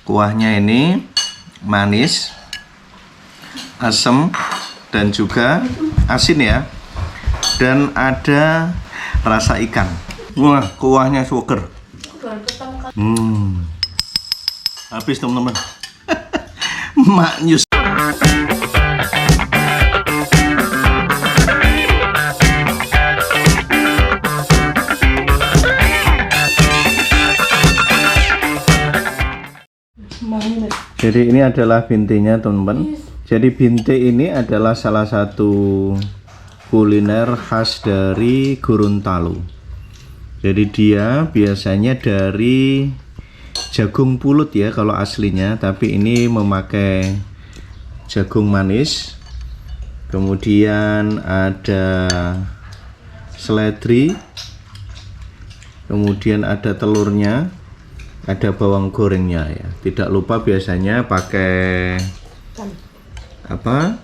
Kuahnya ini manis, asam, dan juga asin ya. Dan ada rasa ikan. Wah, kuahnya seger. Habis teman-teman. Maknyus. Jadi ini adalah bintenya teman-teman. Jadi binte ini adalah salah satu kuliner khas dari Gorontalo. Jadi dia biasanya dari jagung pulut ya kalau aslinya, tapi ini memakai jagung manis. Kemudian ada seledri. Kemudian ada telurnya. Ada bawang gorengnya ya. Tidak lupa biasanya pakai apa?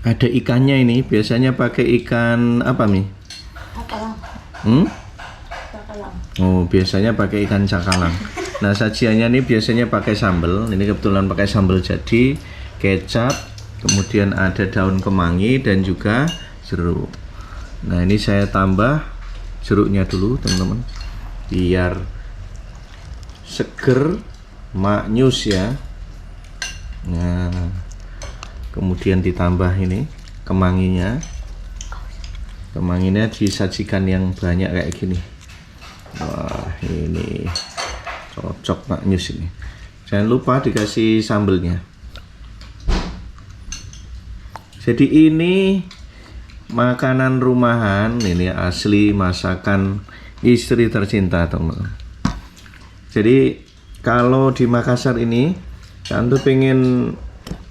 Ada ikannya ini. Biasanya pakai ikan apa nih? Cakalang. Oh, biasanya pakai ikan cakalang. Nah, sajiannya ini biasanya pakai sambal. Ini kebetulan pakai sambal jadi, kecap, kemudian ada daun kemangi dan juga jeruk. Nah, ini saya tambah jeruknya dulu, teman-teman. Biar seger, maknyus ya. Nah, kemudian ditambah ini kemanginya. Kemanginya disajikan yang banyak kayak gini. Wah, ini cocok maknyus ini. Jangan lupa dikasih sambelnya. Jadi ini makanan rumahan, ini asli masakan istri tercinta teman-teman. Jadi kalau di Makassar ini, Santu pengen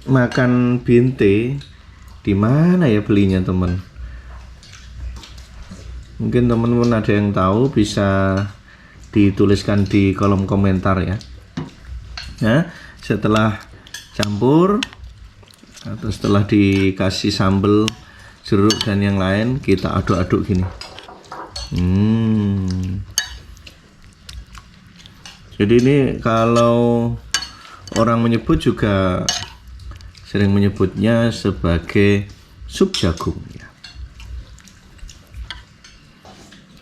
makan binte, di mana ya belinya teman? Mungkin teman-teman ada yang tahu, bisa dituliskan di kolom komentar ya. Nah, setelah campur atau setelah dikasih sambal, jeruk dan yang lain, kita aduk-aduk gini. Jadi ini kalau orang menyebut juga sering menyebutnya sebagai sup jagung ya.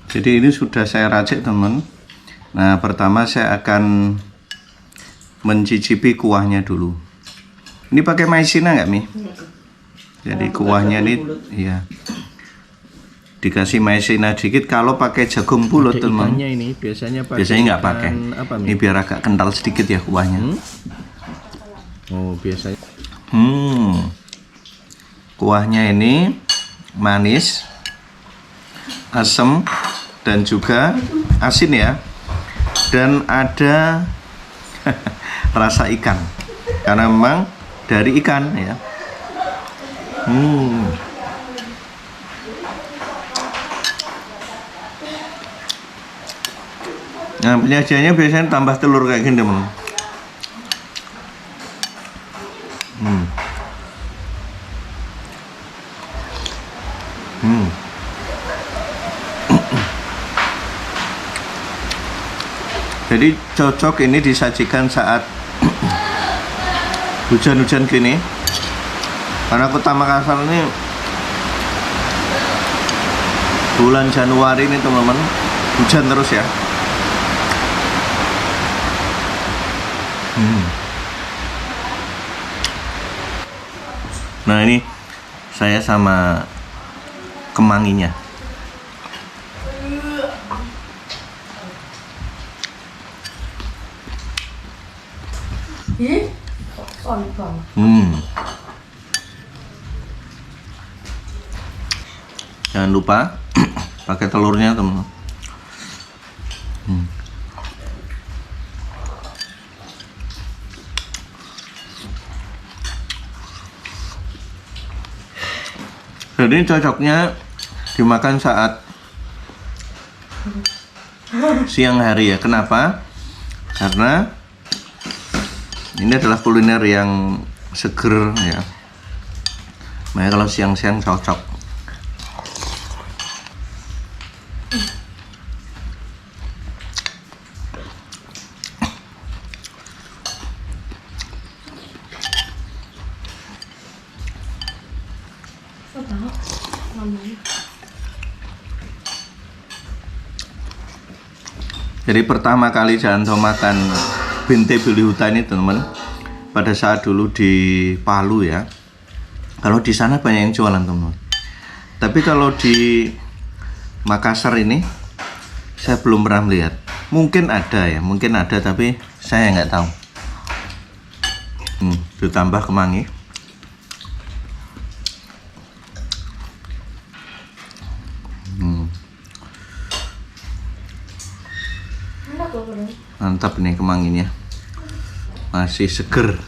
Jadi ini sudah saya racik teman. Nah, pertama saya akan mencicipi kuahnya dulu. Ini pakai maizena nggak Mi? Jadi kuahnya ini ya dikasih maizena dikit. Kalau pakai jagung pulut teman, ini biasanya nggak pakai. Ini biar agak kental sedikit ya kuahnya. Oh, biasanya. Kuahnya ini manis, asam, dan juga asin ya. Dan ada rasa ikan, karena memang dari ikan ya. Nah, penyajiannya biasanya tambah telur kayak gini teman. Jadi cocok ini disajikan saat hujan-hujan gini. Karena Kota Makassar ini bulan Januari ini teman-teman, hujan terus ya. Nah, ini saya sama kemanginya. Jangan lupa pakai telurnya teman-teman. Jadi cocoknya dimakan saat siang hari ya. Kenapa? Karena ini adalah kuliner yang seger ya. Makanya kalau siang-siang cocok. Jadi pertama kali Janto makan binte bili hutan ini teman-teman, pada saat dulu di Palu ya. Kalau di sana banyak yang jualan teman-teman. Tapi kalau di Makassar ini saya belum pernah melihat. Mungkin ada ya, mungkin ada tapi saya nggak tahu. Ditambah kemangi. Mantap nih kemanginya, masih seger.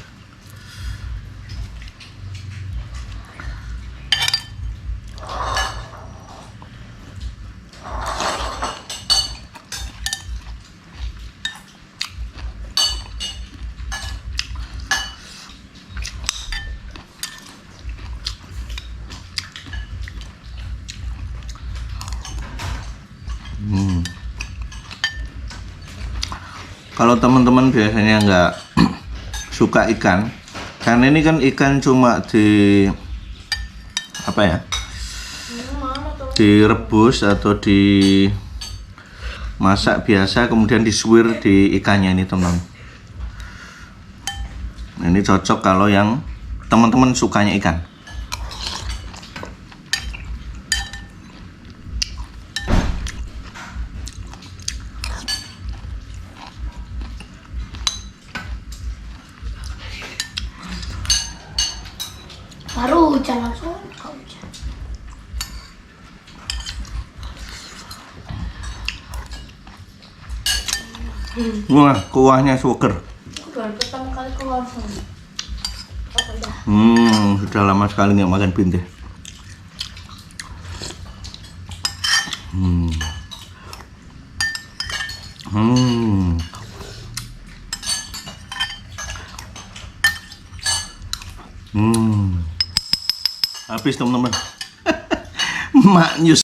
Kalau teman-teman biasanya nggak suka ikan, karena ini kan ikan cuma di apa ya, direbus atau dimasak biasa, kemudian disuir di ikannya ini teman. Nah, ini cocok kalau yang teman-teman sukanya ikan. Baru hujan langsung kau hujan. Wah, kuahnya seger. Baru pertama kali keluar langsung. Oh udah. Sudah lama sekali nggak makan binte. Habis teman-teman. Maknyus.